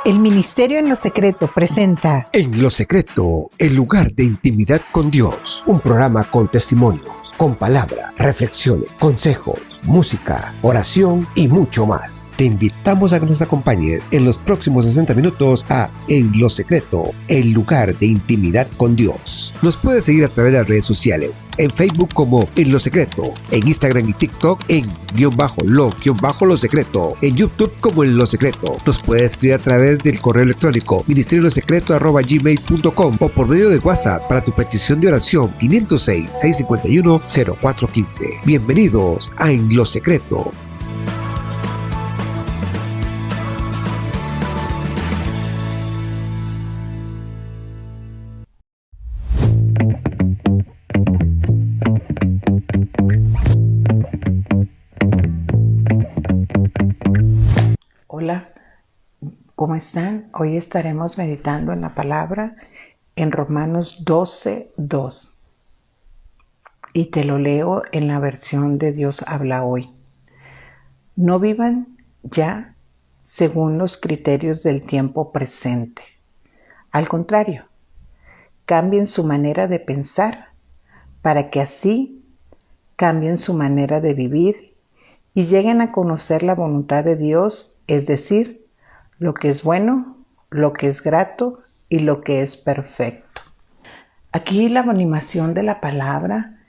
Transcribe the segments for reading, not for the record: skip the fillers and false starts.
El Ministerio en lo Secreto presenta En lo Secreto, el lugar de intimidad con Dios. Un programa con testimonios, con palabra, reflexiones, consejos, música, oración y mucho más. Te invitamos a que nos acompañes en los próximos 60 minutos a En lo Secreto, el lugar de intimidad con Dios. Nos puedes seguir a través de las redes sociales, en Facebook como En lo Secreto, en Instagram y TikTok en _lo secreto, en YouTube como En lo Secreto. Nos puedes escribir a través del correo electrónico ministeriolosecreto@gmail.com o por medio de WhatsApp para tu petición de oración 506-651-0415. Bienvenidos a En lo Secreto. Hola, ¿cómo están? Hoy estaremos meditando en la palabra en Romanos 12:2 y te lo leo en la versión de Dios habla hoy. No vivan ya según los criterios del tiempo presente. Al contrario, cambien su manera de pensar para que así cambien su manera de vivir y lleguen a conocer la voluntad de Dios, es decir, lo que es bueno, lo que es grato y lo que es perfecto. Aquí la animación de la palabra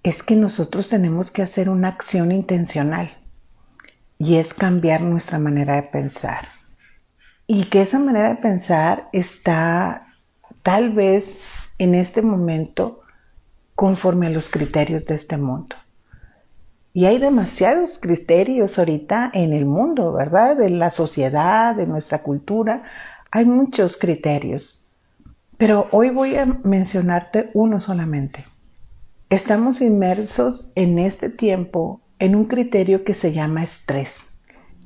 es que nosotros tenemos que hacer una acción intencional y es cambiar nuestra manera de pensar. Y que esa manera de pensar está tal vez en este momento conforme a los criterios de este mundo. Y hay demasiados criterios ahorita en el mundo, ¿verdad? De la sociedad, de nuestra cultura. Hay muchos criterios. Pero hoy voy a mencionarte uno solamente. Estamos inmersos en este tiempo en un criterio que se llama estrés.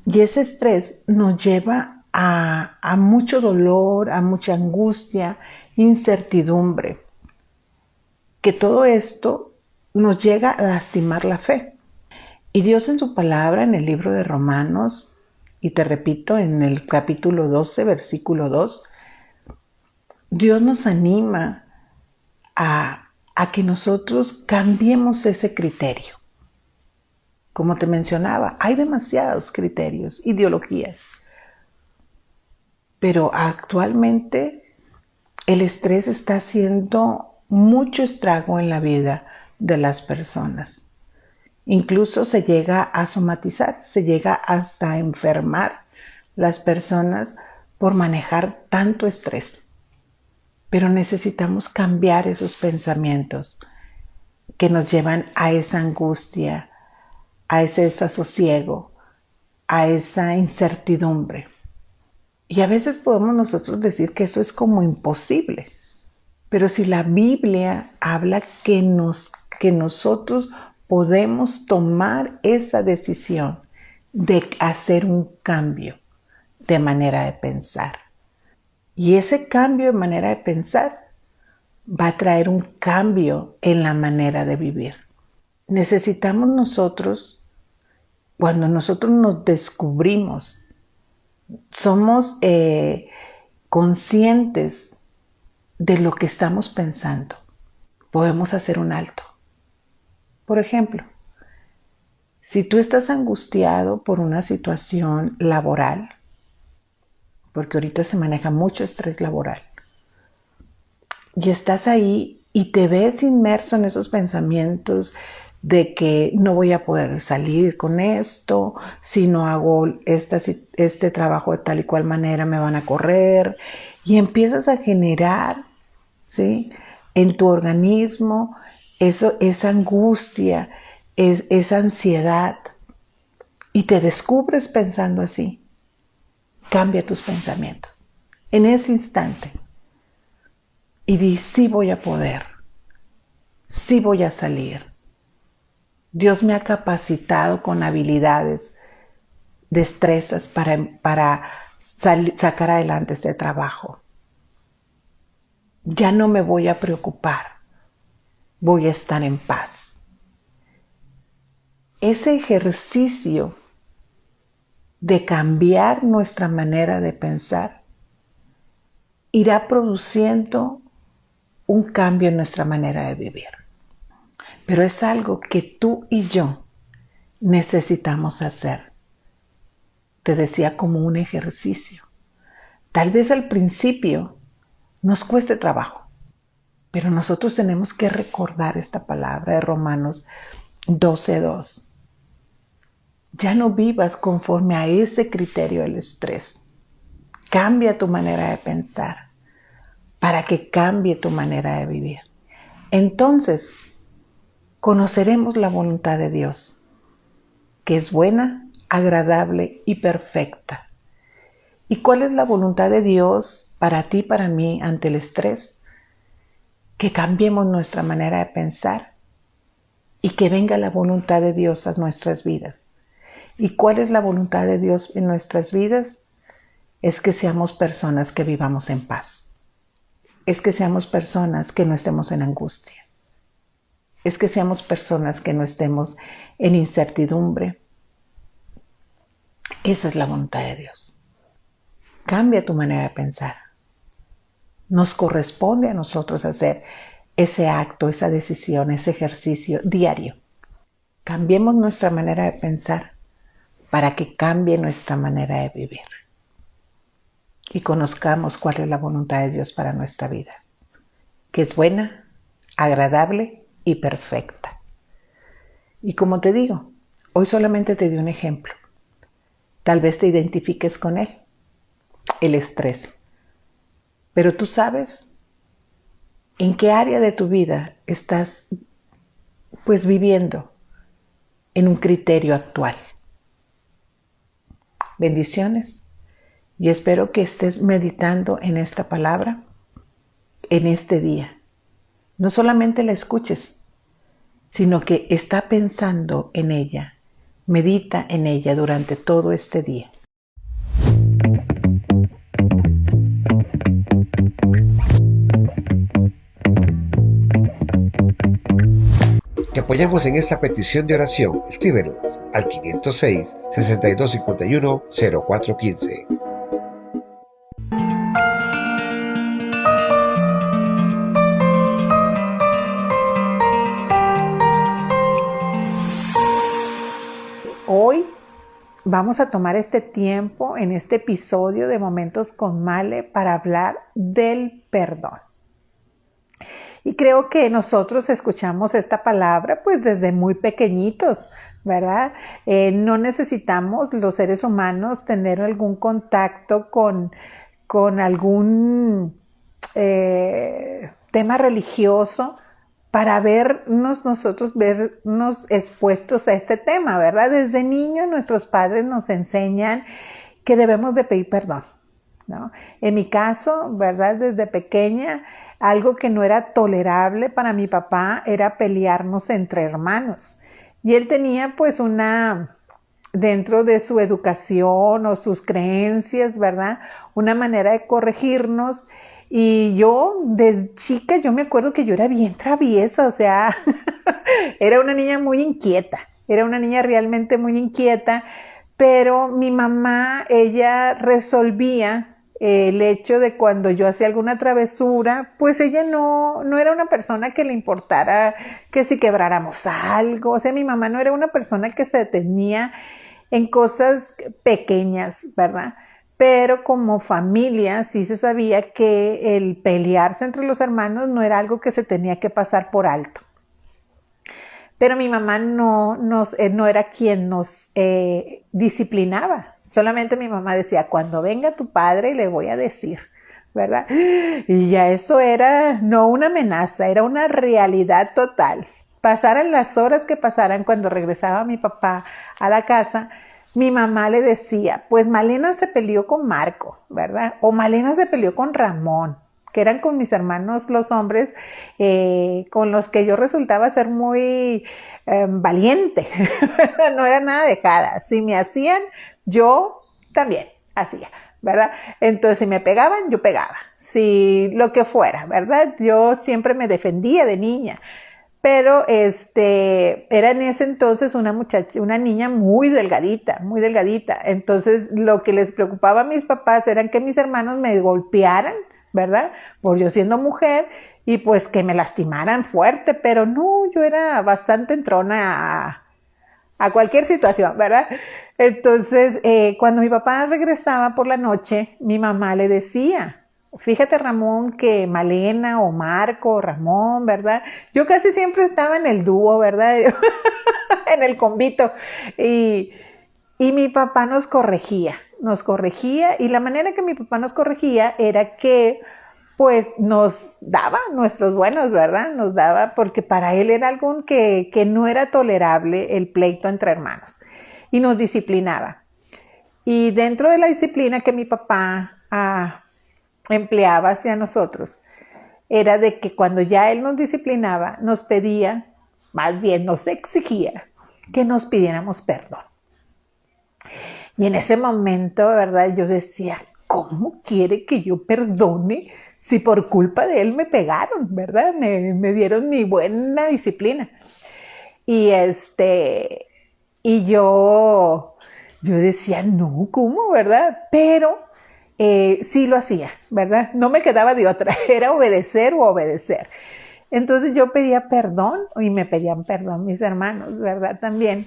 Y ese estrés nos lleva a mucho dolor, a mucha angustia, incertidumbre. Que todo esto nos llega a lastimar la fe. Y Dios en su palabra, en el libro de Romanos, y te repito, en el capítulo 12, versículo 2, Dios nos anima a que nosotros cambiemos ese criterio. Como te mencionaba, hay demasiados criterios, ideologías. Pero actualmente el estrés está haciendo mucho estrago en la vida de las personas. Incluso se llega a somatizar, se llega hasta a enfermar las personas por manejar tanto estrés. Pero necesitamos cambiar esos pensamientos que nos llevan a esa angustia, a ese desasosiego, a esa incertidumbre. Y a veces podemos nosotros decir que eso es como imposible. Pero si la Biblia habla que nosotros podemos tomar esa decisión de hacer un cambio de manera de pensar. Y ese cambio de manera de pensar va a traer un cambio en la manera de vivir. Necesitamos nosotros, cuando nosotros nos descubrimos, somos conscientes de lo que estamos pensando, podemos hacer un alto. Por ejemplo, si tú estás angustiado por una situación laboral, porque ahorita se maneja mucho estrés laboral, y estás ahí y te ves inmerso en esos pensamientos de que no voy a poder salir con esto, si no hago este trabajo de tal y cual manera me van a correr, y empiezas a generar, ¿sí?, en tu organismo esa angustia, esa ansiedad, y te descubres pensando así. Cambia tus pensamientos en ese instante y di: sí voy a poder, sí voy a salir. Dios me ha capacitado con habilidades, destrezas para sacar adelante este trabajo. Ya no me voy a preocupar, voy a estar en paz. Ese ejercicio de cambiar nuestra manera de pensar irá produciendo un cambio en nuestra manera de vivir. Pero es algo que tú y yo necesitamos hacer. Te decía, como un ejercicio. Tal vez al principio nos cueste trabajo, pero nosotros tenemos que recordar esta palabra de Romanos 12:2. Ya no vivas conforme a ese criterio del estrés. Cambia tu manera de pensar para que cambie tu manera de vivir. Entonces, conoceremos la voluntad de Dios, que es buena, agradable y perfecta. ¿Y cuál es la voluntad de Dios para ti y para mí ante el estrés? Que cambiemos nuestra manera de pensar y que venga la voluntad de Dios a nuestras vidas. ¿Y cuál es la voluntad de Dios en nuestras vidas? Es que seamos personas que vivamos en paz. Es que seamos personas que no estemos en angustia. Es que seamos personas que no estemos en incertidumbre. Esa es la voluntad de Dios. Cambia tu manera de pensar. Nos corresponde a nosotros hacer ese acto, esa decisión, ese ejercicio diario. Cambiemos nuestra manera de pensar para que cambie nuestra manera de vivir. Y conozcamos cuál es la voluntad de Dios para nuestra vida, que es buena, agradable y perfecta. Y como te digo, hoy solamente te di un ejemplo. Tal vez te identifiques con él, el estrés. Pero tú sabes en qué área de tu vida estás viviendo en un criterio actual. Bendiciones. Y espero que estés meditando en esta palabra en este día. No solamente la escuches, sino que está pensando en ella. Medita en ella durante todo este día. Te apoyamos en esta petición de oración. Escríbenos al 506-6251-0415. Hoy vamos a tomar este tiempo en este episodio de Momentos con Male para hablar del perdón. Y creo que nosotros escuchamos esta palabra pues desde muy pequeñitos, ¿verdad? No necesitamos los seres humanos tener algún contacto con algún tema religioso para vernos expuestos a este tema, ¿verdad? Desde niño nuestros padres nos enseñan que debemos de pedir perdón, ¿no? En mi caso, ¿verdad? Desde pequeña, algo que no era tolerable para mi papá era pelearnos entre hermanos. Y él tenía pues dentro de su educación o sus creencias, ¿verdad? Una manera de corregirnos. Y yo, desde chica, yo me acuerdo que yo era bien traviesa, o sea, era una niña muy inquieta, era una niña realmente muy inquieta, pero mi mamá, ella resolvía el hecho de cuando yo hacía alguna travesura, pues ella no era una persona que le importara que si quebráramos algo, o sea, mi mamá no era una persona que se detenía en cosas pequeñas, ¿verdad? Pero como familia sí se sabía que el pelearse entre los hermanos no era algo que se tenía que pasar por alto. Pero mi mamá no era quien nos disciplinaba. Solamente mi mamá decía, cuando venga tu padre le voy a decir, ¿verdad? Y ya eso era no una amenaza, era una realidad total. Pasaran las horas que pasaran cuando regresaba mi papá a la casa, mi mamá le decía, pues Malena se peleó con Marco, ¿verdad? O Malena se peleó con Ramón, que eran con mis hermanos los hombres, con los que yo resultaba ser muy valiente, no era nada dejada. Si me hacían, yo también hacía, ¿verdad? Entonces, si me pegaban, yo pegaba, si lo que fuera, ¿verdad? Yo siempre me defendía de niña. Pero era en ese entonces una niña muy delgadita. Entonces lo que les preocupaba a mis papás eran que mis hermanos me golpearan, ¿verdad? Por yo siendo mujer y pues que me lastimaran fuerte, pero no, yo era bastante entrona a cualquier situación, ¿verdad? Entonces, cuando mi papá regresaba por la noche, mi mamá le decía, fíjate Ramón que Malena o Marco o Ramón, ¿verdad? Yo casi siempre estaba en el dúo, ¿verdad? En el convito. Y mi papá nos corregía y la manera que mi papá nos corregía era que pues nos daba nuestros buenos, ¿verdad? Nos daba porque para él era algo que no era tolerable el pleito entre hermanos y nos disciplinaba. Y dentro de la disciplina que mi papá empleaba hacia nosotros era de que cuando ya él nos disciplinaba, nos pedía, más bien nos exigía que nos pidiéramos perdón. Y en ese momento, ¿verdad? Yo decía, ¿cómo quiere que yo perdone si por culpa de él me pegaron, ¿verdad? Me dieron mi buena disciplina. Y yo decía, no, ¿cómo, verdad? Pero sí lo hacía, ¿verdad? No me quedaba de otra, era obedecer o obedecer. Entonces yo pedía perdón y me pedían perdón mis hermanos, ¿verdad? También.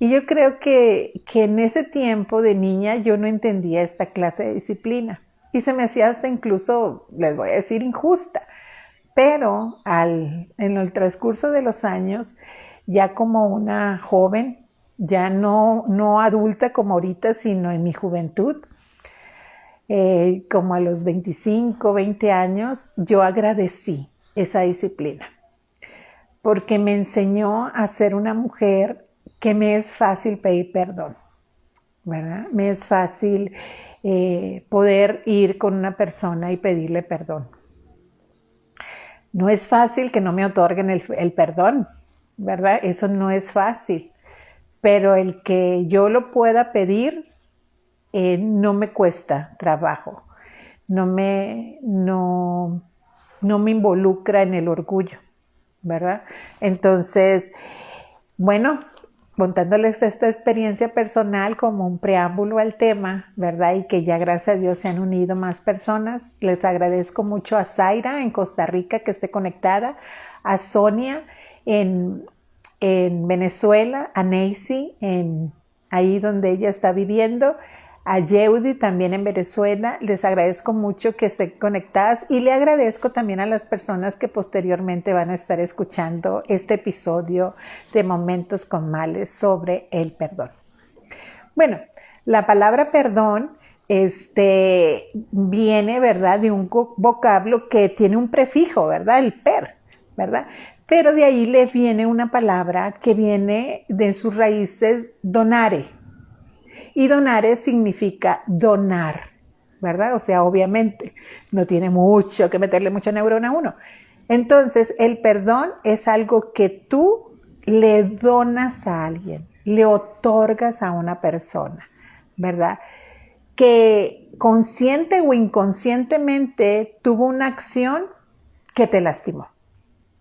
Y yo creo que en ese tiempo de niña yo no entendía esta clase de disciplina y se me hacía hasta incluso, les voy a decir, injusta. Pero en el transcurso de los años, ya como una joven, ya no adulta como ahorita, sino en mi juventud, como a los 25, 20 años, yo agradecí esa disciplina porque me enseñó a ser una mujer que me es fácil pedir perdón, ¿verdad? Me es fácil poder ir con una persona y pedirle perdón. No es fácil que no me otorguen el perdón, ¿verdad? Eso no es fácil, pero el que yo lo pueda pedir no me cuesta trabajo, no me involucra en el orgullo, ¿verdad? Entonces, bueno, contándoles esta experiencia personal como un preámbulo al tema, ¿verdad? Y que ya gracias a Dios se han unido más personas. Les agradezco mucho a Zaira en Costa Rica que esté conectada, a Sonia en Venezuela, a Neisy ahí donde ella está viviendo, a Yeudi también en Venezuela. Les agradezco mucho que estén conectadas y le agradezco también a las personas que posteriormente van a estar escuchando este episodio de Momentos con Males sobre el perdón. Bueno, la palabra perdón viene, ¿verdad?, de un vocablo que tiene un prefijo, ¿verdad?, el per, ¿verdad? Pero de ahí le viene una palabra que viene de sus raíces donare. Y donare significa donar, ¿verdad? O sea, obviamente, no tiene mucho que meterle mucha neurona a uno. Entonces, el perdón es algo que tú le donas a alguien, le otorgas a una persona, ¿verdad? Que consciente o inconscientemente tuvo una acción que te lastimó,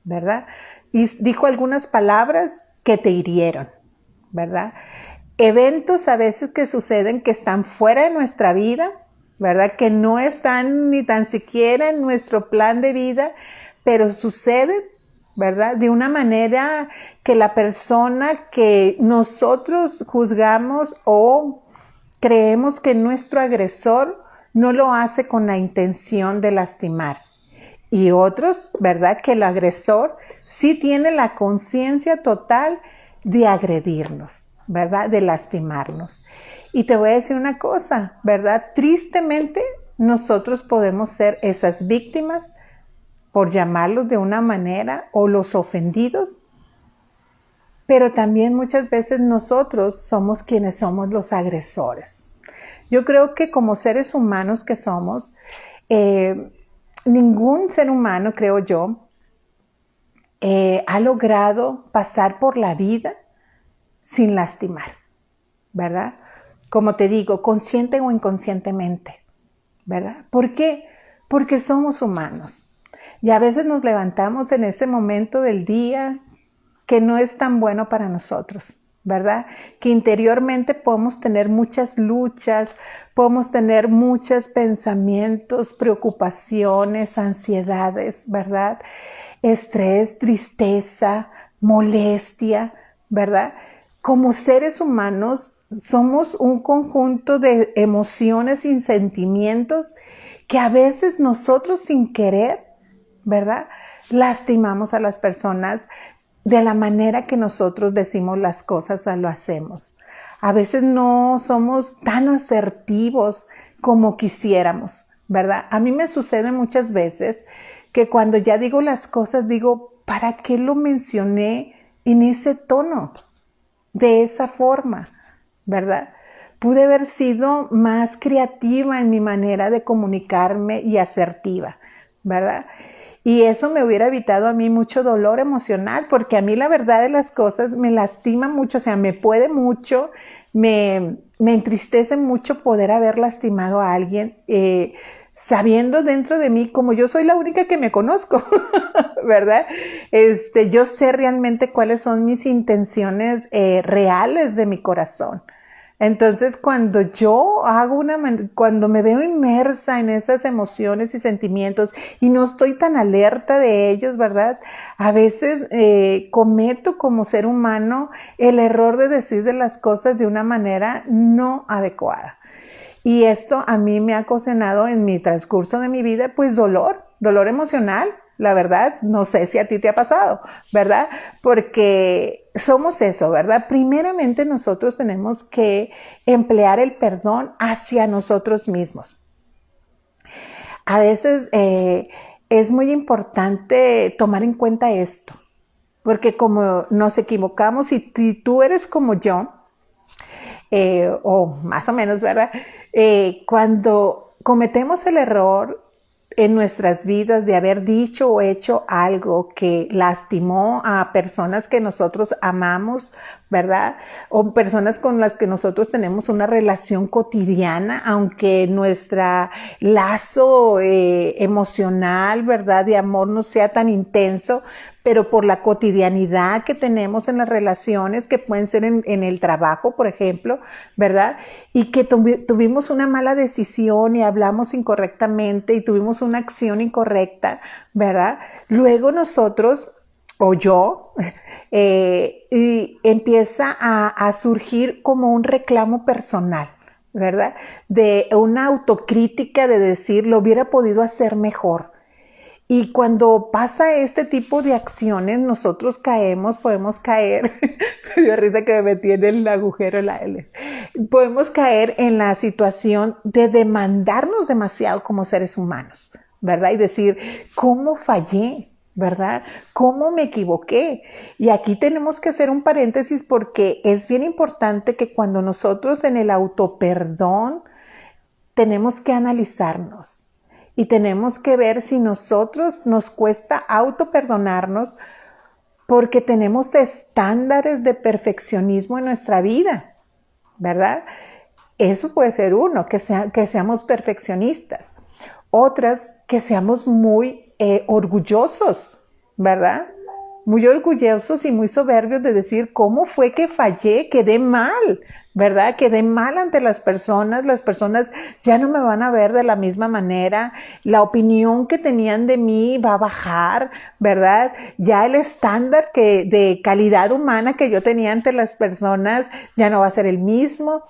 ¿verdad? Y dijo algunas palabras que te hirieron, ¿verdad? Eventos a veces que suceden que están fuera de nuestra vida, ¿verdad? Que no están ni tan siquiera en nuestro plan de vida, pero suceden, ¿verdad? De una manera que la persona que nosotros juzgamos o creemos que nuestro agresor no lo hace con la intención de lastimar. Y otros, ¿verdad? Que el agresor sí tiene la conciencia total de agredirnos, ¿verdad? De lastimarnos. Y te voy a decir una cosa, ¿verdad? Tristemente, nosotros podemos ser esas víctimas, por llamarlos de una manera, o los ofendidos, pero también muchas veces nosotros somos quienes somos los agresores. Yo creo que como seres humanos que somos, ningún ser humano, creo yo, ha logrado pasar por la vida sin lastimar, ¿verdad? Como te digo, consciente o inconscientemente, ¿verdad? ¿Por qué? Porque somos humanos. Y a veces nos levantamos en ese momento del día que no es tan bueno para nosotros, ¿verdad? Que interiormente podemos tener muchas luchas, podemos tener muchos pensamientos, preocupaciones, ansiedades, ¿verdad? Estrés, tristeza, molestia, ¿verdad? Como seres humanos somos un conjunto de emociones y sentimientos que a veces nosotros sin querer, ¿verdad? Lastimamos a las personas de la manera que nosotros decimos las cosas o lo hacemos. A veces no somos tan asertivos como quisiéramos, ¿verdad? A mí me sucede muchas veces que cuando ya digo las cosas digo, ¿para qué lo mencioné en ese tono? De esa forma, ¿verdad? Pude haber sido más creativa en mi manera de comunicarme y asertiva, ¿verdad? Y eso me hubiera evitado a mí mucho dolor emocional, porque a mí la verdad de las cosas me lastima mucho, o sea, me puede mucho, me entristece mucho poder haber lastimado a alguien, sabiendo dentro de mí, como yo soy la única que me conozco, ¿verdad? Yo sé realmente cuáles son mis intenciones reales de mi corazón. Entonces, cuando cuando me veo inmersa en esas emociones y sentimientos y no estoy tan alerta de ellos, ¿verdad? A veces cometo como ser humano el error de decir de las cosas de una manera no adecuada. Y esto a mí me ha ocasionado en mi transcurso de mi vida, pues dolor emocional. La verdad, no sé si a ti te ha pasado, ¿verdad? Porque somos eso, ¿verdad? Primeramente nosotros tenemos que emplear el perdón hacia nosotros mismos. A veces es muy importante tomar en cuenta esto, porque como nos equivocamos y tú eres como yo, o más o menos, ¿verdad? Cuando cometemos el error en nuestras vidas de haber dicho o hecho algo que lastimó a personas que nosotros amamos, ¿verdad? O personas con las que nosotros tenemos una relación cotidiana, aunque nuestro lazo emocional, ¿verdad? De amor no sea tan intenso, pero por la cotidianidad que tenemos en las relaciones, que pueden ser en el trabajo, por ejemplo, ¿verdad? Y que tuvimos una mala decisión y hablamos incorrectamente y tuvimos una acción incorrecta, ¿verdad? Luego nosotros, o yo, y empieza a surgir como un reclamo personal, ¿verdad? De una autocrítica de decir, lo hubiera podido hacer mejor. Y cuando pasa este tipo de acciones, nosotros podemos caer, me dio risa que me metí en el agujero la L, podemos caer en la situación de demandarnos demasiado como seres humanos, ¿verdad? Y decir, ¿cómo fallé? ¿Verdad? ¿Cómo me equivoqué? Y aquí tenemos que hacer un paréntesis porque es bien importante que cuando nosotros en el autoperdón tenemos que analizarnos. Y tenemos que ver si nosotros nos cuesta autoperdonarnos porque tenemos estándares de perfeccionismo en nuestra vida, ¿verdad? Eso puede ser uno, que seamos perfeccionistas. Otras, que seamos muy orgullosos, ¿verdad? Muy orgullosos y muy soberbios de decir, ¿cómo fue que fallé? Quedé mal, ¿verdad? Quedé mal ante las personas ya no me van a ver de la misma manera, la opinión que tenían de mí va a bajar, ¿verdad? Ya el estándar de calidad humana que yo tenía ante las personas ya no va a ser el mismo.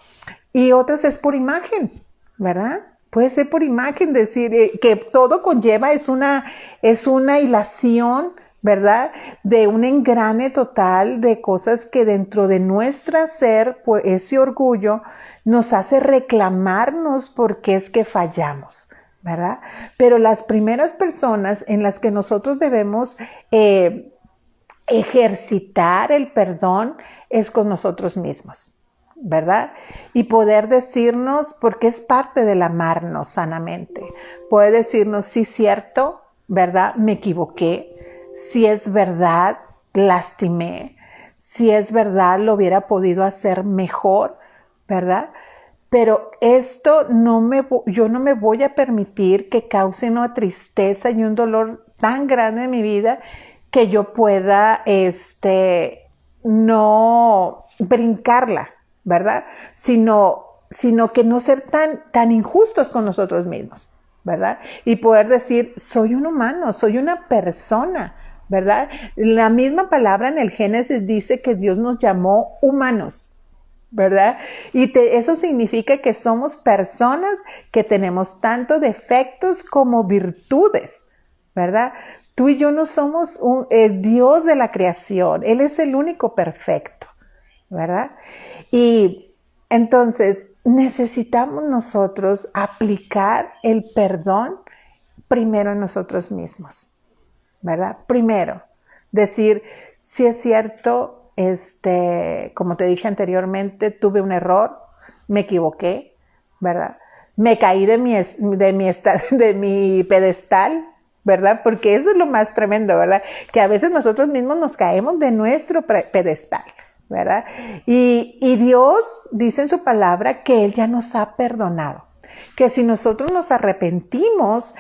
Y otras es por imagen, ¿verdad? Puede ser por imagen, decir que todo conlleva, es una hilación, ¿verdad? De un engrane total de cosas que dentro de nuestro ser, pues ese orgullo nos hace reclamarnos porque es que fallamos, ¿verdad? Pero las primeras personas en las que nosotros debemos ejercitar el perdón es con nosotros mismos, ¿verdad? Y poder decirnos, porque es parte del amarnos sanamente, puede decirnos, sí, cierto, ¿verdad? Me equivoqué. Si es verdad, lastimé. Si es verdad, lo hubiera podido hacer mejor, ¿verdad? Pero esto yo no me voy a permitir que cause una tristeza y un dolor tan grande en mi vida que yo pueda, no brincarla, ¿verdad? Sino que no ser tan injustos con nosotros mismos, ¿verdad? Y poder decir, soy un humano, soy una persona, ¿verdad? La misma palabra en el Génesis dice que Dios nos llamó humanos, ¿verdad? Y eso significa que somos personas que tenemos tanto defectos como virtudes, ¿verdad? Tú y yo no somos el Dios de la creación, Él es el único perfecto, ¿verdad? Y entonces necesitamos nosotros aplicar el perdón primero en nosotros mismos, ¿verdad? Primero, decir, si es cierto, como te dije anteriormente, tuve un error, me equivoqué, ¿verdad? Me caí de mi pedestal, ¿verdad? Porque eso es lo más tremendo, ¿verdad? Que a veces nosotros mismos nos caemos de nuestro pedestal, ¿verdad? Y Dios dice en su palabra que Él ya nos ha perdonado, que si nosotros nos arrepentimos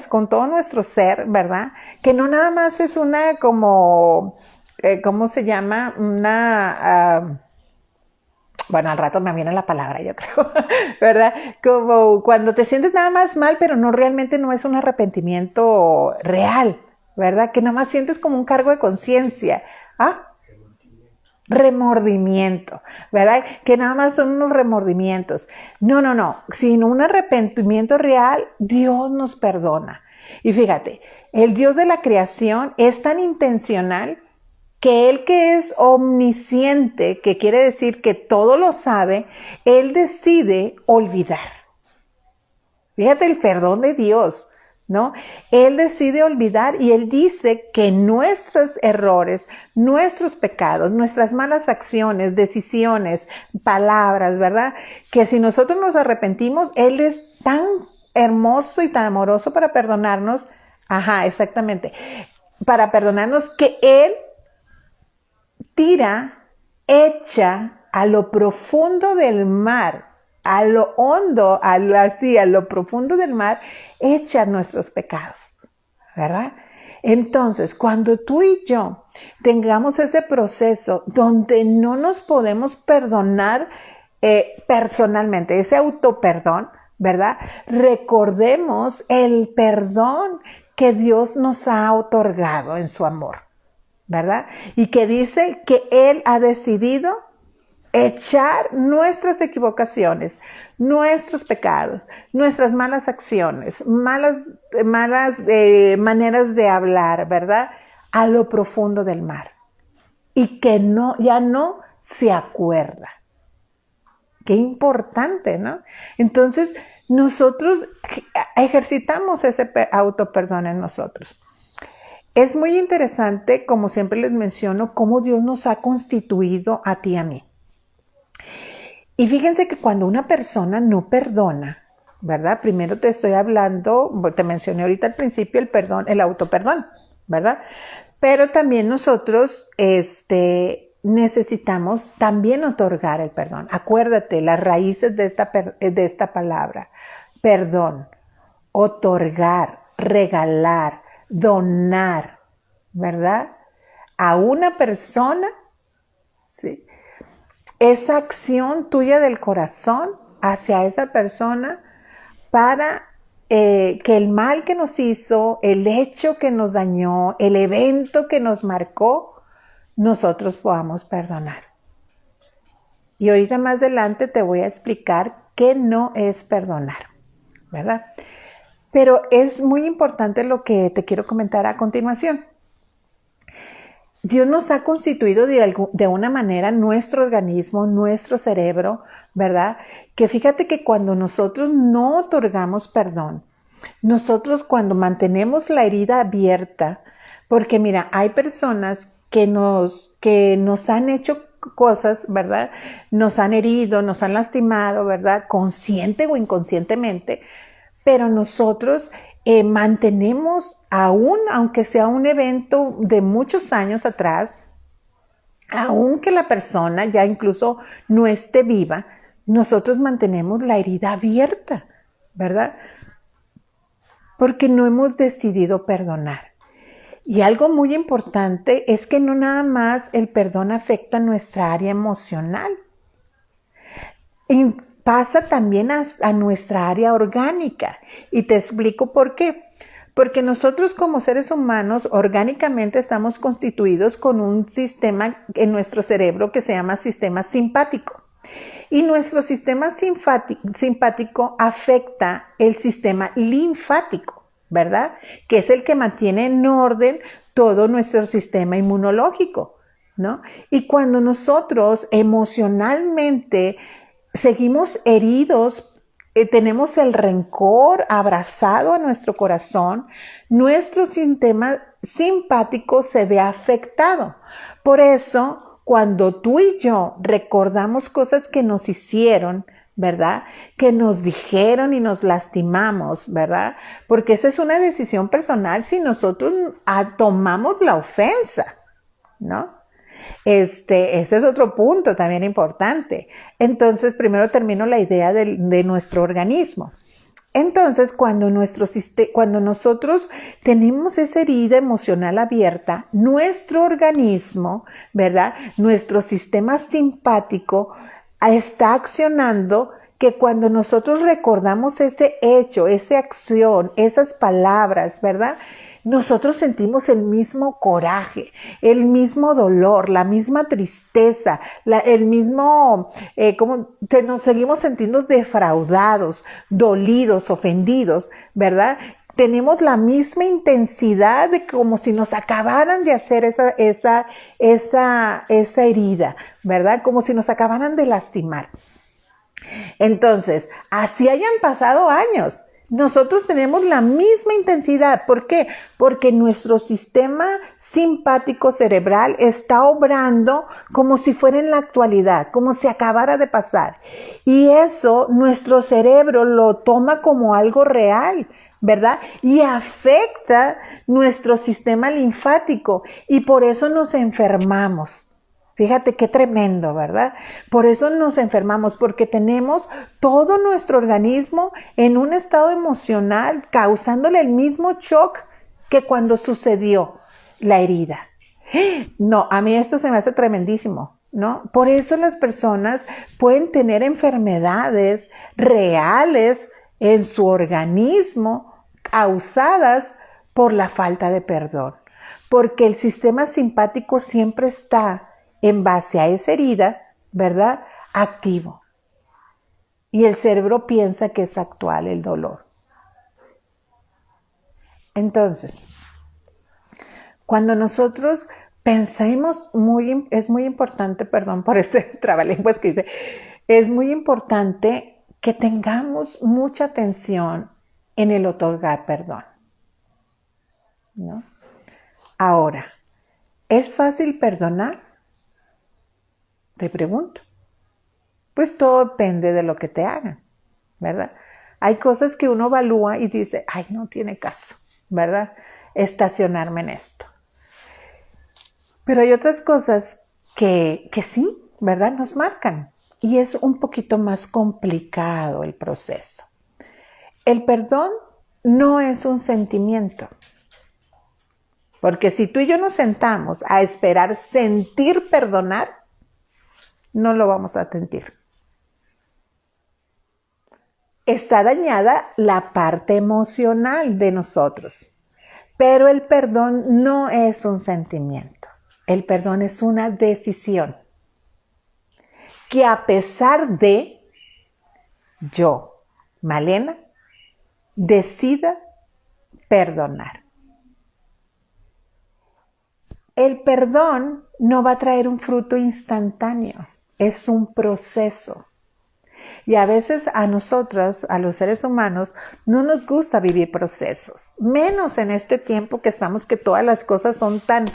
con todo nuestro ser, ¿verdad? Que no nada más es una como, ¿cómo se llama? Bueno, al rato me viene la palabra, yo creo, ¿verdad? Como cuando te sientes nada más mal, pero realmente no es un arrepentimiento real, ¿verdad? Que nada más sientes como un cargo de conciencia, ¿ah? Remordimiento, ¿verdad? Que nada más son unos remordimientos. No, sino un arrepentimiento real, Dios nos perdona. Y fíjate, el Dios de la creación es tan intencional que Él, que es omnisciente, que quiere decir que todo lo sabe, Él decide olvidar. Fíjate el perdón de Dios, ¿no? Él decide olvidar y Él dice que nuestros errores, nuestros pecados, nuestras malas acciones, decisiones, palabras, ¿verdad? Que si nosotros nos arrepentimos, Él es tan hermoso y tan amoroso para perdonarnos. Ajá, exactamente. Para perdonarnos que Él echa a lo profundo del mar, a lo hondo, a lo profundo del mar, echa nuestros pecados, ¿verdad? Entonces, cuando tú y yo tengamos ese proceso donde no nos podemos perdonar personalmente, ese autoperdón, ¿verdad? Recordemos el perdón que Dios nos ha otorgado en su amor, ¿verdad? Y que dice que Él ha decidido echar nuestras equivocaciones, nuestros pecados, nuestras malas acciones, malas maneras de hablar, ¿verdad? A lo profundo del mar. Y que ya no se acuerda. Qué importante, ¿no? Entonces, nosotros ejercitamos ese autoperdón en nosotros. Es muy interesante, como siempre les menciono, cómo Dios nos ha constituido a ti y a mí. Y fíjense que cuando una persona no perdona, ¿verdad? Primero te estoy hablando, te mencioné ahorita al principio el perdón, el autoperdón, ¿verdad? Pero también nosotros necesitamos también otorgar el perdón. Acuérdate, las raíces de esta palabra, perdón, otorgar, regalar, donar, ¿verdad? A una persona, ¿sí? Esa acción tuya del corazón hacia esa persona para que el mal que nos hizo, el hecho que nos dañó, el evento que nos marcó, nosotros podamos perdonar. Y ahorita más adelante te voy a explicar qué no es perdonar, ¿verdad? Pero es muy importante lo que te quiero comentar a continuación. Dios nos ha constituido de una manera nuestro organismo, nuestro cerebro, ¿verdad? Que fíjate que cuando nosotros no otorgamos perdón, nosotros cuando mantenemos la herida abierta, porque mira, hay personas que nos han hecho cosas, ¿verdad? Nos han herido, nos han lastimado, ¿verdad? Consciente o inconscientemente, pero nosotros mantenemos aún, aunque sea un evento de muchos años atrás, aunque la persona ya incluso no esté viva, nosotros mantenemos la herida abierta, ¿verdad? Porque no hemos decidido perdonar. Y algo muy importante es que no nada más el perdón afecta nuestra área emocional, y pasa también a nuestra área orgánica. Y te explico por qué. Porque nosotros como seres humanos orgánicamente estamos constituidos con un sistema en nuestro cerebro que se llama sistema simpático. Y nuestro sistema simpático afecta el sistema linfático, ¿verdad? Que es el que mantiene en orden todo nuestro sistema inmunológico, ¿no? Y cuando nosotros emocionalmente seguimos heridos, tenemos el rencor abrazado a nuestro corazón, nuestro sistema simpático se ve afectado. Por eso, cuando tú y yo recordamos cosas que nos hicieron, ¿verdad? Que nos dijeron y nos lastimamos, ¿verdad? Porque esa es una decisión personal si nosotros tomamos la ofensa, ¿no? Ese es otro punto también importante. Entonces, primero termino la idea de nuestro organismo. Entonces, cuando nosotros tenemos esa herida emocional abierta, nuestro organismo, ¿verdad? Nuestro sistema simpático está accionando que cuando nosotros recordamos ese hecho, esa acción, esas palabras, ¿verdad? Nosotros sentimos el mismo coraje, el mismo dolor, la misma tristeza, el mismo, nos seguimos sintiendo defraudados, dolidos, ofendidos, ¿verdad? Tenemos la misma intensidad de como si nos acabaran de hacer esa herida, ¿verdad? Como si nos acabaran de lastimar. Entonces, así hayan pasado años, nosotros tenemos la misma intensidad. ¿Por qué? Porque nuestro sistema simpático cerebral está obrando como si fuera en la actualidad, como si acabara de pasar. Y eso nuestro cerebro lo toma como algo real, ¿verdad? Y afecta nuestro sistema linfático y por eso nos enfermamos. Fíjate qué tremendo, ¿verdad? Por eso nos enfermamos, porque tenemos todo nuestro organismo en un estado emocional causándole el mismo shock que cuando sucedió la herida. No, a mí esto se me hace tremendísimo, ¿no? Por eso las personas pueden tener enfermedades reales en su organismo causadas por la falta de perdón, porque el sistema simpático siempre está en base a esa herida, ¿verdad? Activo. Y el cerebro piensa que es actual el dolor. Entonces, cuando nosotros pensemos, es muy importante, perdón por ese trabalenguas que dice, es muy importante que tengamos mucha atención en el otorgar perdón, ¿no? Ahora, ¿es fácil perdonar? Te pregunto. Pues todo depende de lo que te hagan, ¿verdad? Hay cosas que uno evalúa y dice, ay, no tiene caso, ¿verdad? Estacionarme en esto. Pero hay otras cosas que sí, ¿verdad? Nos marcan. Y es un poquito más complicado el proceso. El perdón no es un sentimiento. Porque si tú y yo nos sentamos a esperar sentir perdonar, no lo vamos a sentir. Está dañada la parte emocional de nosotros, pero el perdón no es un sentimiento. El perdón es una decisión que a pesar de yo, Malena, decida perdonar. El perdón no va a traer un fruto instantáneo. Es un proceso. Y a veces a nosotros, a los seres humanos, no nos gusta vivir procesos. Menos en este tiempo que estamos, que todas las cosas son tan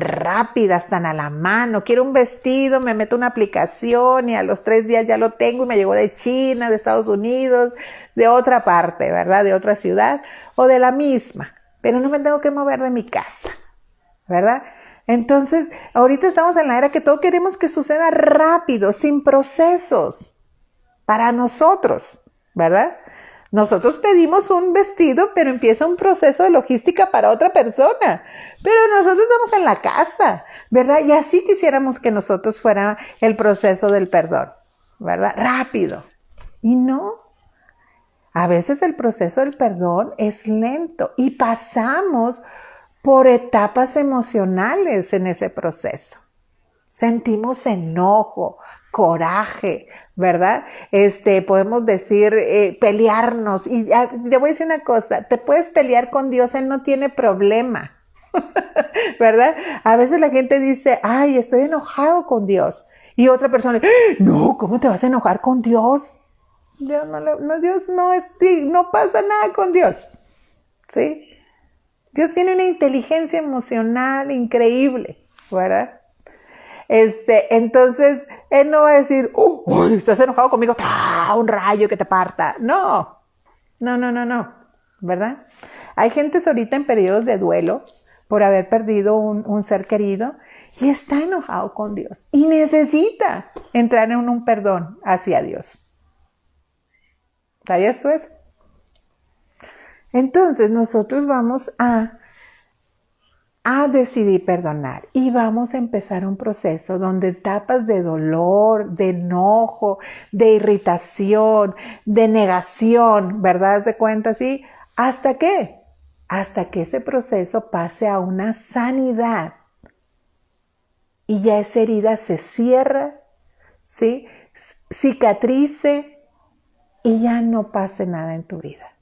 rápidas, tan a la mano. Quiero un vestido, me meto una aplicación y a los 3 días ya lo tengo y me llegó de China, de Estados Unidos, de otra parte, ¿verdad? De otra ciudad o de la misma. Pero no me tengo que mover de mi casa, ¿verdad? Entonces, ahorita estamos en la era que todo queremos que suceda rápido, sin procesos, para nosotros, ¿verdad? Nosotros pedimos un vestido, pero empieza un proceso de logística para otra persona. Pero nosotros estamos en la casa, ¿verdad? Y así quisiéramos que nosotros fuera el proceso del perdón, ¿verdad? Rápido. Y no. A veces el proceso del perdón es lento y pasamos por etapas emocionales en ese proceso. Sentimos enojo, coraje, ¿verdad? Podemos decir pelearnos. Y te voy a decir una cosa, te puedes pelear con Dios, Él no tiene problema, ¿verdad? A veces la gente dice, ay, estoy enojado con Dios. Y otra persona, no, ¿cómo te vas a enojar con Dios? Dios no pasa nada con Dios, ¿sí? Dios tiene una inteligencia emocional increíble, ¿verdad? Entonces, Él no va a decir, uy, estás enojado conmigo, un rayo que te parta. No, ¿verdad? Hay gentes ahorita en periodos de duelo por haber perdido un ser querido y está enojado con Dios y necesita entrar en un perdón hacia Dios. ¿Sabías tú eso? Entonces, nosotros vamos a decidir perdonar y vamos a empezar un proceso donde etapas de dolor, de enojo, de irritación, de negación, ¿verdad? ¿Se cuenta así? ¿Hasta qué? Hasta que ese proceso pase a una sanidad y ya esa herida se cierra, ¿sí? Cicatrice y ya no pase nada en tu vida.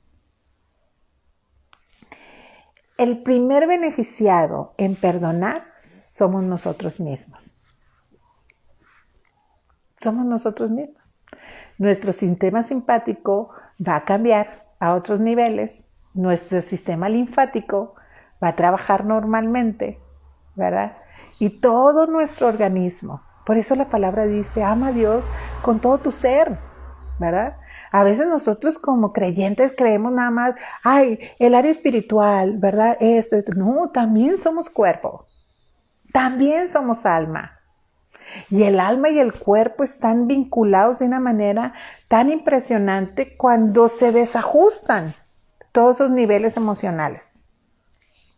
El primer beneficiado en perdonar somos nosotros mismos. Somos nosotros mismos. Nuestro sistema simpático va a cambiar a otros niveles. Nuestro sistema linfático va a trabajar normalmente, ¿verdad? Y todo nuestro organismo. Por eso la palabra dice, ama a Dios con todo tu ser, ¿verdad? A veces nosotros como creyentes creemos nada más, ay, el área espiritual, ¿verdad? Esto. No, también somos cuerpo, también somos alma. Y el alma y el cuerpo están vinculados de una manera tan impresionante cuando se desajustan todos esos niveles emocionales,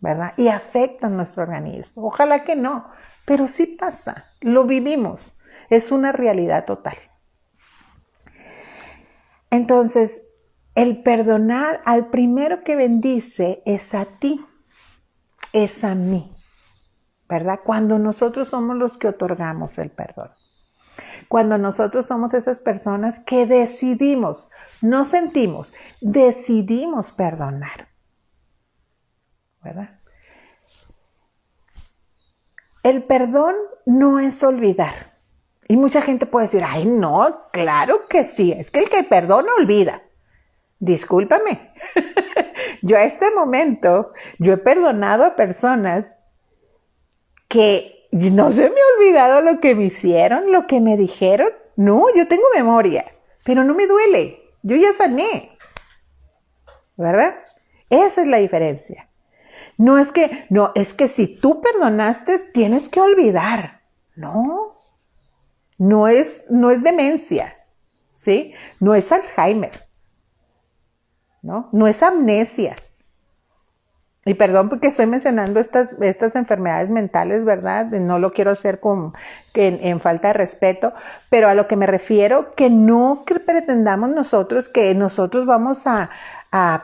¿verdad? Y afectan nuestro organismo. Ojalá que no, pero sí pasa, lo vivimos, es una realidad total. Entonces, el perdonar al primero que bendice es a ti, es a mí, ¿verdad? Cuando nosotros somos los que otorgamos el perdón. Cuando nosotros somos esas personas que decidimos, no sentimos, decidimos perdonar, ¿verdad? El perdón no es olvidar. Y mucha gente puede decir, ay, no, claro que sí, es que el que perdona olvida. Discúlpame, yo a este momento, yo he perdonado a personas que no se me ha olvidado lo que me hicieron, lo que me dijeron. No, yo tengo memoria, pero no me duele, yo ya sané, ¿verdad? Esa es la diferencia. No, es que si tú perdonaste, tienes que olvidar. No es demencia, ¿sí? No es Alzheimer, no es amnesia. Y perdón porque estoy mencionando estas enfermedades mentales, ¿verdad? No lo quiero hacer en falta de respeto, pero a lo que me refiero, que no pretendamos nosotros que nosotros vamos a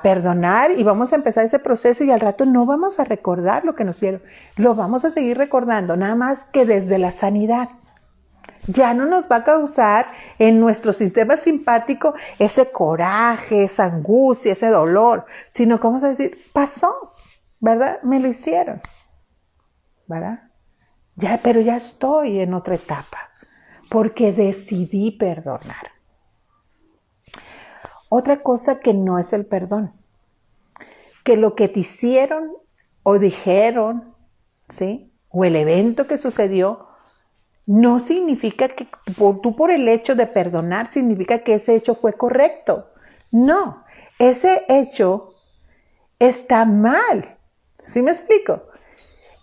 perdonar y vamos a empezar ese proceso y al rato no vamos a recordar lo que nos hicieron. Lo vamos a seguir recordando, nada más que desde la sanidad. Ya no nos va a causar en nuestro sistema simpático ese coraje, esa angustia, ese dolor, sino que vamos a decir, pasó, ¿verdad? Me lo hicieron, ¿verdad? Pero ya estoy en otra etapa, porque decidí perdonar. Otra cosa que no es el perdón, que lo que te hicieron o dijeron, ¿sí? O el evento que sucedió, no significa que tú por el hecho de perdonar significa que ese hecho fue correcto. No, ese hecho está mal. ¿Sí me explico?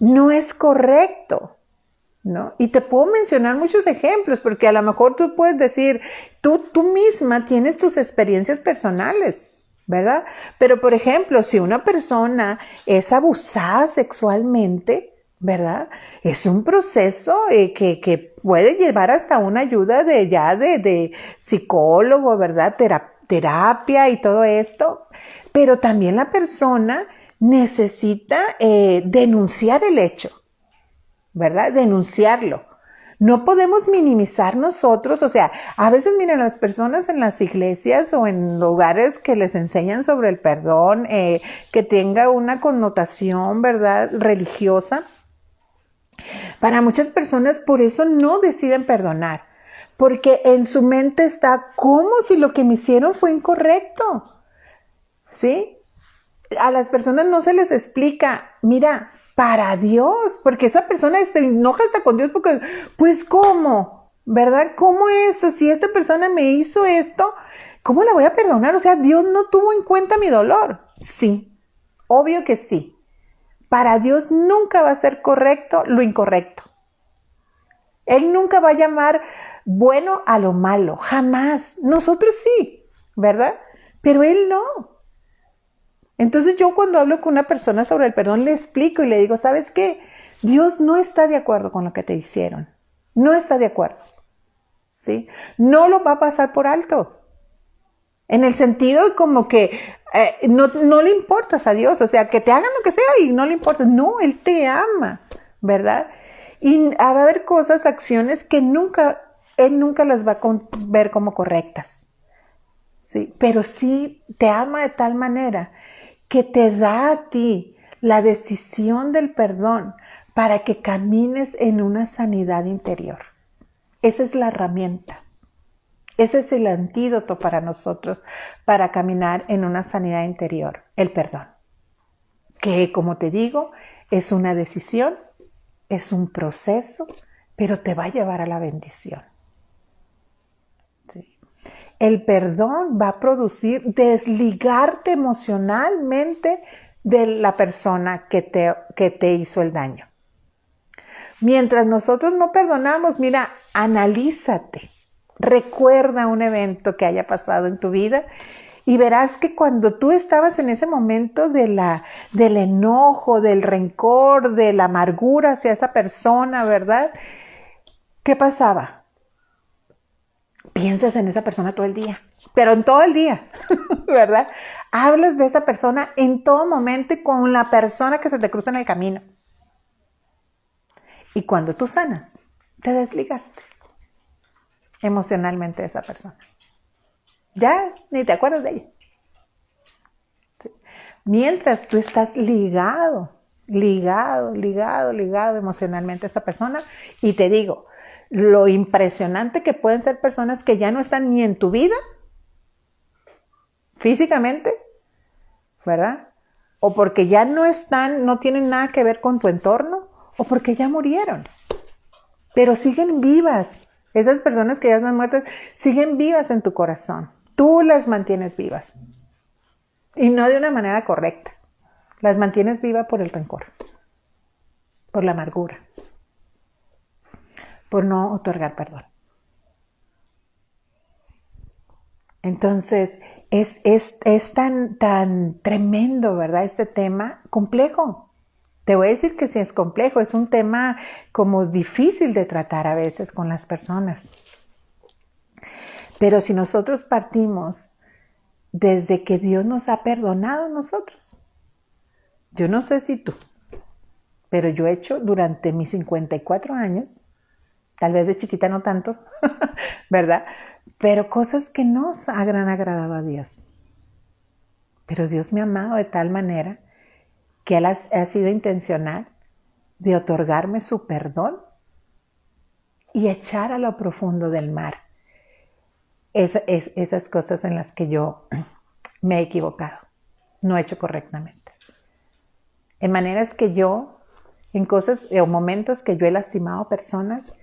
No es correcto, ¿no? Y te puedo mencionar muchos ejemplos porque a lo mejor tú puedes decir, tú misma tienes tus experiencias personales, ¿verdad? Pero, por ejemplo, si una persona es abusada sexualmente, ¿verdad? Es un proceso que puede llevar hasta una ayuda de psicólogo, ¿verdad? Terapia y todo esto. Pero también la persona necesita denunciar el hecho, ¿verdad? Denunciarlo. No podemos minimizar nosotros, o sea, a veces miren, las personas en las iglesias o en lugares que les enseñan sobre el perdón, que tenga una connotación, ¿verdad?, religiosa. Para muchas personas por eso no deciden perdonar, porque en su mente está como si lo que me hicieron fue incorrecto, ¿sí? A las personas no se les explica, mira, para Dios, porque esa persona se enoja hasta con Dios porque, pues, ¿cómo? ¿Verdad? ¿Cómo eso? Si esta persona me hizo esto, ¿cómo la voy a perdonar? O sea, Dios no tuvo en cuenta mi dolor. Sí, obvio que sí. Para Dios nunca va a ser correcto lo incorrecto. Él nunca va a llamar bueno a lo malo, jamás. Nosotros sí, ¿verdad? Pero Él no. Entonces yo cuando hablo con una persona sobre el perdón le explico y le digo, ¿sabes qué? Dios no está de acuerdo con lo que te hicieron. No está de acuerdo. ¿Sí? No lo va a pasar por alto. En el sentido como que no le importas a Dios. O sea, que te hagan lo que sea y no le importa. No, Él te ama, ¿verdad? Y va a haber cosas, acciones que Él nunca las va a ver como correctas. ¿Sí? Pero sí te ama de tal manera que te da a ti la decisión del perdón para que camines en una sanidad interior. Esa es la herramienta. Ese es el antídoto para nosotros para caminar en una sanidad interior, el perdón. Que, como te digo, es una decisión, es un proceso, pero te va a llevar a la bendición. ¿Sí? El perdón va a producir desligarte emocionalmente de la persona que te hizo el daño. Mientras nosotros no perdonamos, mira, analízate, recuerda un evento que haya pasado en tu vida y verás que cuando tú estabas en ese momento del enojo, del rencor, de la amargura hacia esa persona, ¿verdad? ¿Qué pasaba? Piensas en esa persona todo el día, pero en todo el día, ¿verdad? Hablas de esa persona en todo momento y con la persona que se te cruza en el camino. Y cuando tú sanas, te desligaste emocionalmente de esa persona. Ya ni te acuerdas de ella. ¿Sí? Mientras tú estás ligado emocionalmente a esa persona, y te digo, lo impresionante que pueden ser personas que ya no están ni en tu vida físicamente, ¿verdad? O porque ya no están, no tienen nada que ver con tu entorno, o porque ya murieron, pero siguen vivas. Esas personas que ya están muertas siguen vivas en tu corazón. Tú las mantienes vivas. Y no de una manera correcta. Las mantienes vivas por el rencor, por la amargura, por no otorgar perdón. Entonces, es tan tremendo, ¿verdad? Este tema complejo. Te voy a decir que sí es complejo, es un tema como difícil de tratar a veces con las personas. Pero si nosotros partimos desde que Dios nos ha perdonado a nosotros, yo no sé si tú, pero yo he hecho durante mis 54 años, tal vez de chiquita no tanto, ¿verdad? Pero cosas que no han agradado a Dios. Pero Dios me ha amado de tal manera que Él ha sido intencional de otorgarme su perdón y echar a lo profundo del mar esas cosas en las que yo me he equivocado, no he hecho correctamente. En maneras que yo, en cosas o momentos que yo he lastimado personas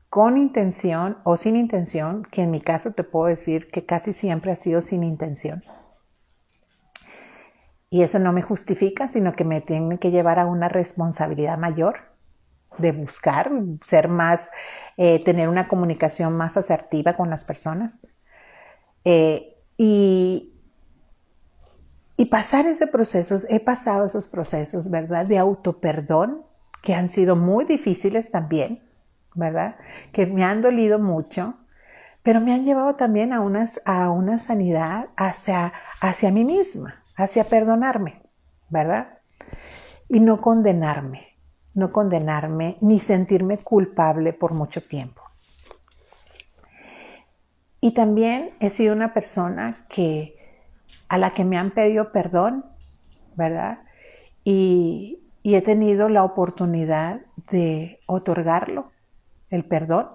con intención o sin intención, que en mi caso te puedo decir que casi siempre ha sido sin intención. Y eso no me justifica, sino que me tiene que llevar a una responsabilidad mayor de buscar, ser más, tener una comunicación más asertiva con las personas. Y Y pasar ese proceso, he pasado esos procesos, ¿verdad? De autoperdón, que han sido muy difíciles también, ¿verdad? Que me han dolido mucho, pero me han llevado también a una sanidad hacia mí misma, hacia perdonarme, ¿verdad? Y no condenarme ni sentirme culpable por mucho tiempo. Y también he sido una persona a la que me han pedido perdón, ¿verdad? Y he tenido la oportunidad de otorgarlo, el perdón,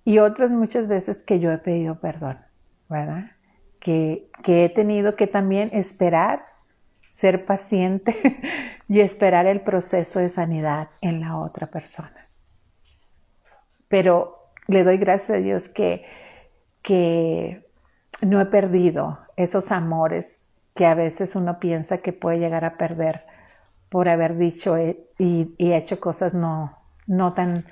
y otras muchas veces que yo he pedido perdón, ¿verdad? Que he tenido que también esperar, ser paciente y esperar el proceso de sanidad en la otra persona. Pero le doy gracias a Dios que no he perdido esos amores que a veces uno piensa que puede llegar a perder por haber dicho y hecho cosas no tan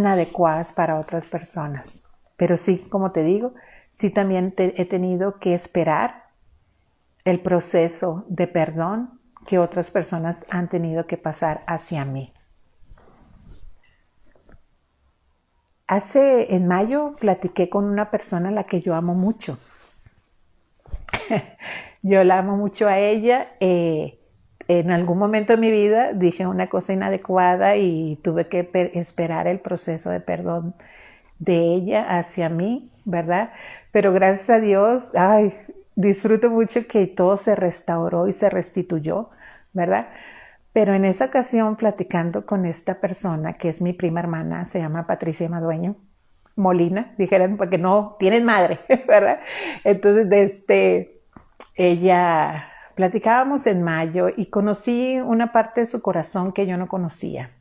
adecuadas para otras personas. Pero sí, como te digo, sí también he tenido que esperar el proceso de perdón que otras personas han tenido que pasar hacia mí. En mayo platiqué con una persona a la que yo amo mucho. Yo la amo mucho a ella. En algún momento de mi vida dije una cosa inadecuada y tuve que esperar el proceso de perdón de ella hacia mí, ¿verdad? Pero gracias a Dios, disfruto mucho que todo se restauró y se restituyó, ¿verdad? Pero en esa ocasión, platicando con esta persona, que es mi prima hermana, se llama Patricia Madueño Molina, dijeran, porque no tienen madre, ¿verdad? Entonces, ella, platicábamos en mayo y conocí una parte de su corazón que yo no conocía.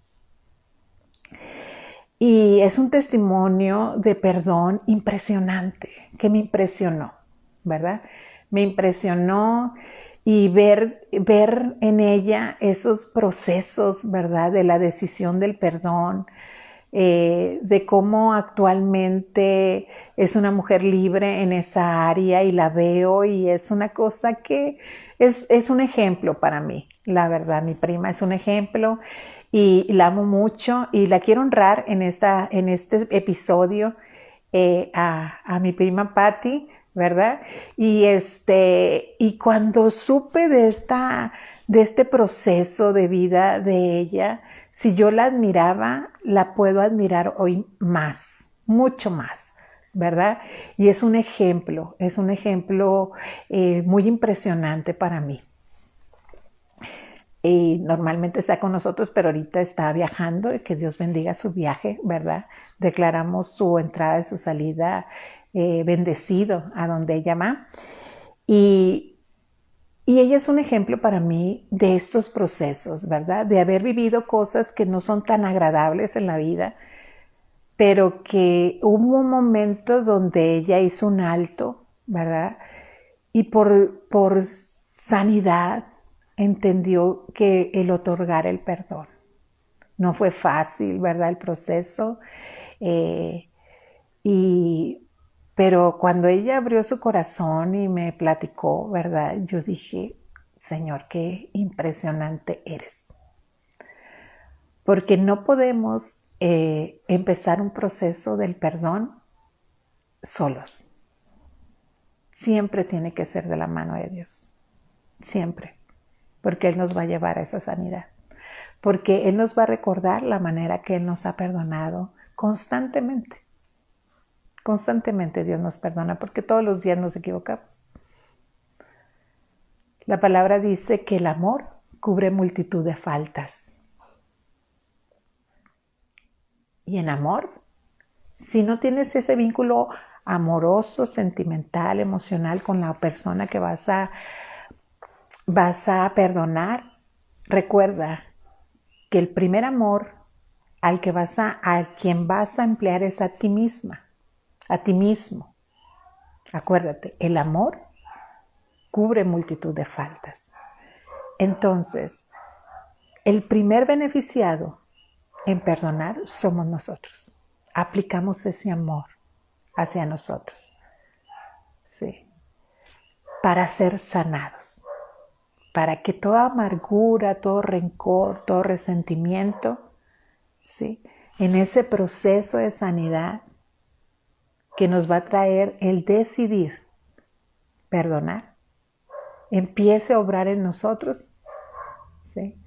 Y es un testimonio de perdón impresionante, que me impresionó, ¿verdad? Me impresionó y ver en ella esos procesos, ¿verdad? De la decisión del perdón, de cómo actualmente es una mujer libre en esa área y la veo y es una cosa que es un ejemplo para mí, la verdad. Mi prima es un ejemplo y la amo mucho y la quiero honrar en este episodio a mi prima Patti, ¿verdad? Y cuando supe de este proceso de vida de ella, si yo la admiraba, la puedo admirar hoy más, mucho más, ¿verdad? Y es un ejemplo muy impresionante para mí. Y normalmente está con nosotros, pero ahorita está viajando y que Dios bendiga su viaje, ¿verdad? Declaramos su entrada y su salida bendecido a donde ella va. Y ella es un ejemplo para mí de estos procesos, ¿verdad? De haber vivido cosas que no son tan agradables en la vida, pero que hubo un momento donde ella hizo un alto, ¿verdad? Y por sanidad entendió que el otorgar el perdón. No fue fácil, ¿verdad? El proceso. Pero cuando ella abrió su corazón y me platicó, ¿verdad? Yo dije, Señor, qué impresionante eres. Porque no podemos empezar un proceso del perdón solos. Siempre tiene que ser de la mano de Dios. Siempre. Porque Él nos va a llevar a esa sanidad. Porque Él nos va a recordar la manera que Él nos ha perdonado constantemente. Constantemente Dios nos perdona porque todos los días nos equivocamos. La palabra dice que el amor cubre multitud de faltas. Y en amor, si no tienes ese vínculo amoroso, sentimental, emocional con la persona que vas a perdonar, recuerda que el primer amor a quien vas a emplear es a ti misma, a ti mismo. Acuérdate, el amor cubre multitud de faltas. Entonces, el primer beneficiado en perdonar somos nosotros. Aplicamos ese amor hacia nosotros. Sí. para ser sanados, para que toda amargura, todo rencor, todo resentimiento, ¿sí?, en ese proceso de sanidad que nos va a traer el decidir perdonar, empiece a obrar en nosotros, ¿sí?,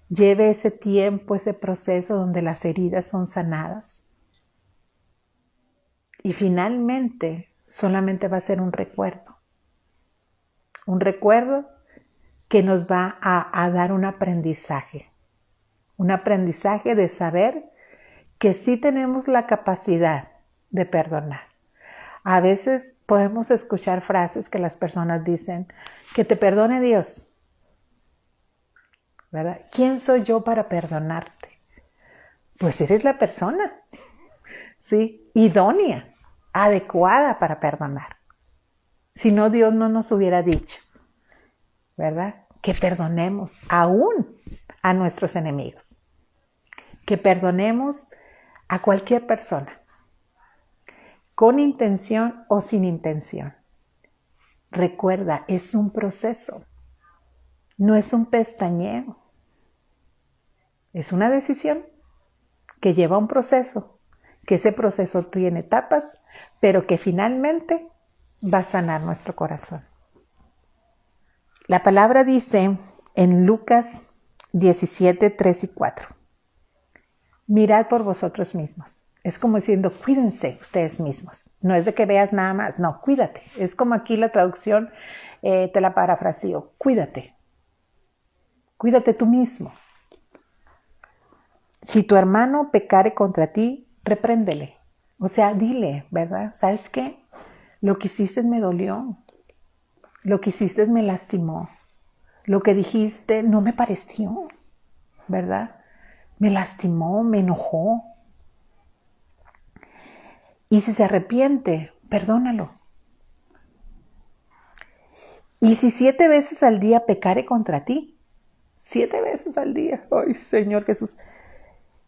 lleve ese tiempo, ese proceso donde las heridas son sanadas. Y finalmente solamente va a ser un recuerdo que nos va a dar un aprendizaje de saber que sí tenemos la capacidad de perdonar. A veces podemos escuchar frases que las personas dicen, que te perdone Dios, ¿verdad? ¿Quién soy yo para perdonarte? Pues eres la persona, ¿sí?, idónea, adecuada para perdonar. Si no, Dios no nos hubiera dicho, ¿verdad?, que perdonemos aún a nuestros enemigos, que perdonemos a cualquier persona, con intención o sin intención. Recuerda, es un proceso, no es un pestañeo, es una decisión que lleva un proceso, que ese proceso tiene etapas, pero que finalmente va a sanar nuestro corazón. La palabra dice en Lucas 17, 3 y 4, mirad por vosotros mismos. Es como diciendo, cuídense ustedes mismos. No es de que veas nada más, no, cuídate. Es como aquí la traducción, te la parafraseo, cuídate. Cuídate tú mismo. Si tu hermano pecare contra ti, repréndele. O sea, dile, ¿verdad? ¿Sabes qué? Lo que hiciste me dolió. Lo que hiciste me lastimó. Lo que dijiste no me pareció, ¿verdad? Me lastimó, me enojó. Y si se arrepiente, perdónalo. Y si 7 veces al día pecare contra ti, 7 veces al día, ¡ay, Señor Jesús!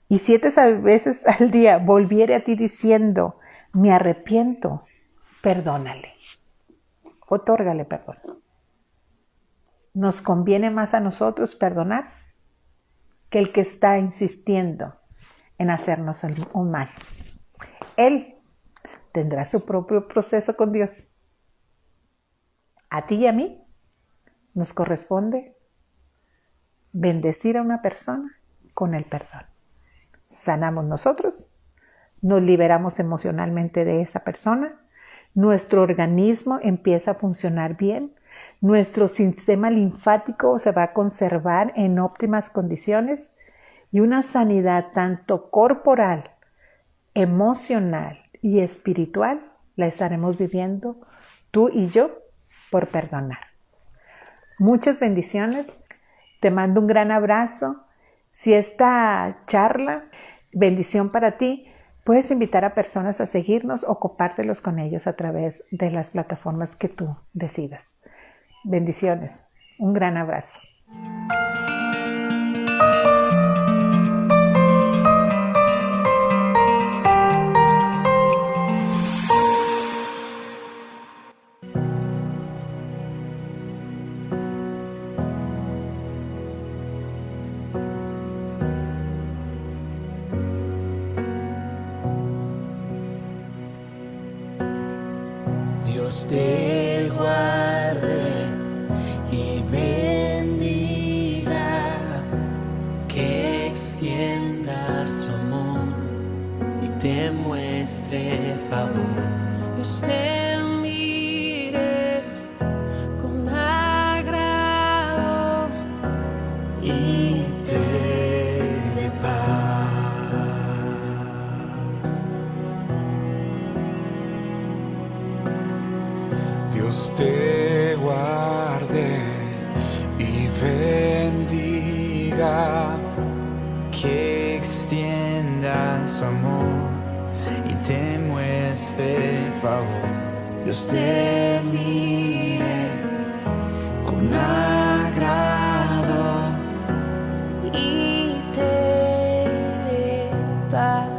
Y 7 veces al día volviere a ti diciendo, me arrepiento, perdónale. Otórgale perdón. Nos conviene más a nosotros perdonar que el que está insistiendo en hacernos un mal. Él tendrá su propio proceso con Dios. A ti y a mí nos corresponde bendecir a una persona con el perdón. Sanamos nosotros, nos liberamos emocionalmente de esa persona, nuestro organismo empieza a funcionar bien, nuestro sistema linfático se va a conservar en óptimas condiciones y una sanidad tanto corporal, emocional y espiritual la estaremos viviendo tú y yo por perdonar. Muchas bendiciones, te mando un gran abrazo. Si esta charla, bendición para ti, puedes invitar a personas a seguirnos o compártelos con ellos a través de las plataformas que tú decidas. Bendiciones, un gran abrazo. Dios te guarde y bendiga, que extienda su amor y te muestre favor. Dios te mire con agrado y te dé paz. Dios te guarde y bendiga, que extienda su amor y te muestre favor. Dios te mire con agrado y te dé paz.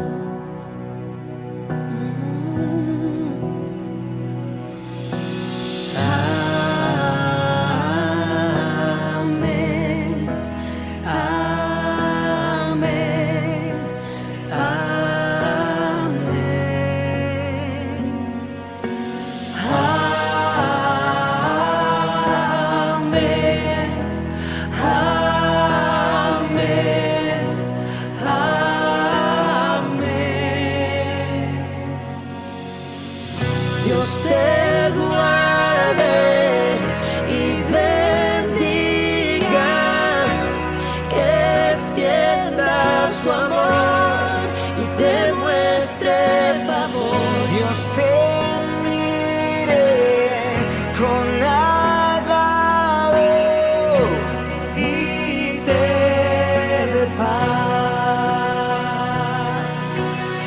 Dios te guarde y bendiga, que extienda su amor y te muestre favor. Dios te mire con agrado y te dé paz. Amén,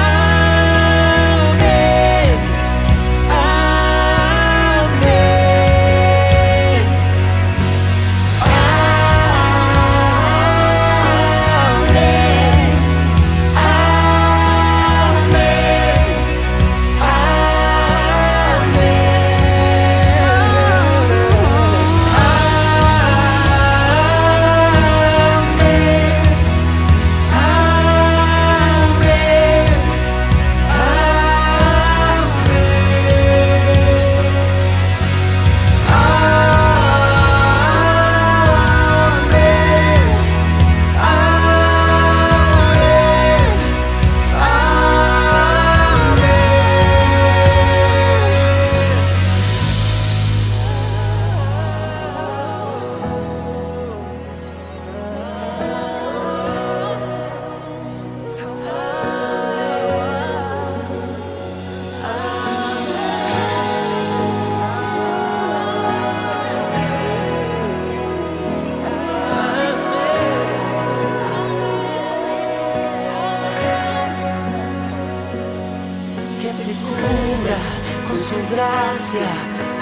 amén, que te cubra con su gracia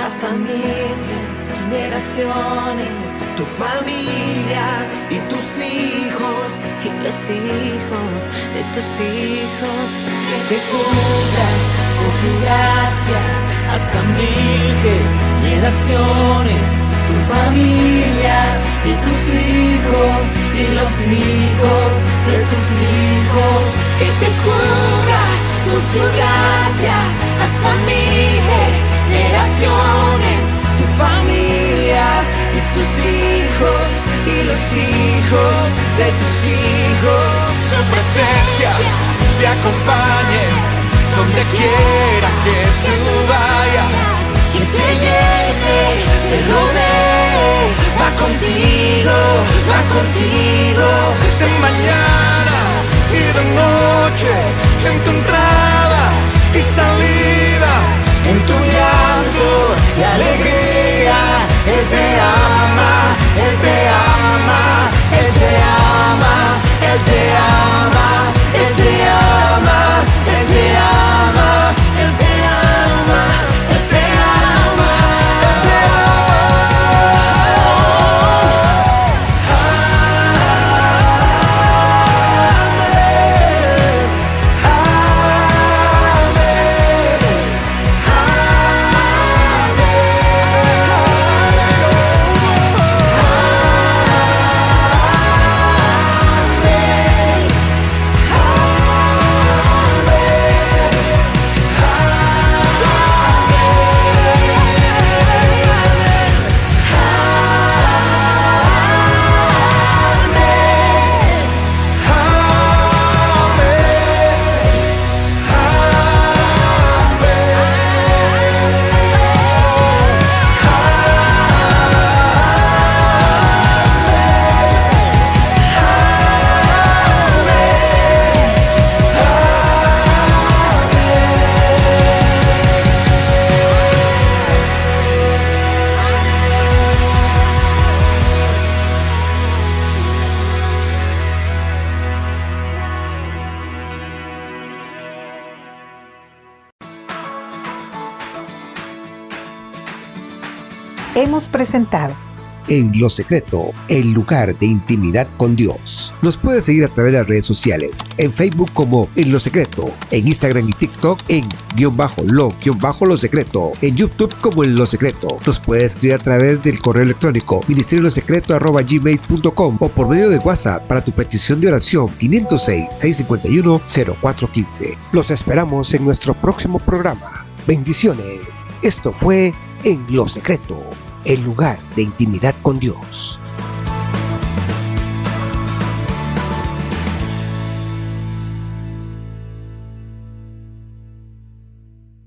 hasta 1000 generaciones, tu familia y tus hijos y los hijos de tus hijos, que te cubra con su gracia hasta 1000 generaciones, tu familia y tus hijos y los hijos de tus hijos, que te cubra con su gracia hasta 1000 generaciones, tu familia y tus hijos y los hijos de tus hijos. Su presencia te acompañe donde quiera que tú vayas, que te llene, te rodee, va contigo, de mañana y de noche, en tu entrada y salida, en tu llanto y alegría. Él te ama, Él te ama, Él te ama, Él te ama, Él te ama, Él te ama, Él te ama, Él te ama, Él te Hemos presentado En lo secreto, el lugar de intimidad con Dios. Nos puedes seguir a través de las redes sociales, en Facebook como En lo secreto, en Instagram y TikTok en _lo secreto, en YouTube como En lo secreto. Nos puedes escribir a través del correo electrónico ministeriolosecreto@gmail.com o por medio de WhatsApp para tu petición de oración 506-651-0415. Los esperamos en nuestro próximo programa. Bendiciones. Esto fue En lo secreto, el lugar de intimidad con Dios.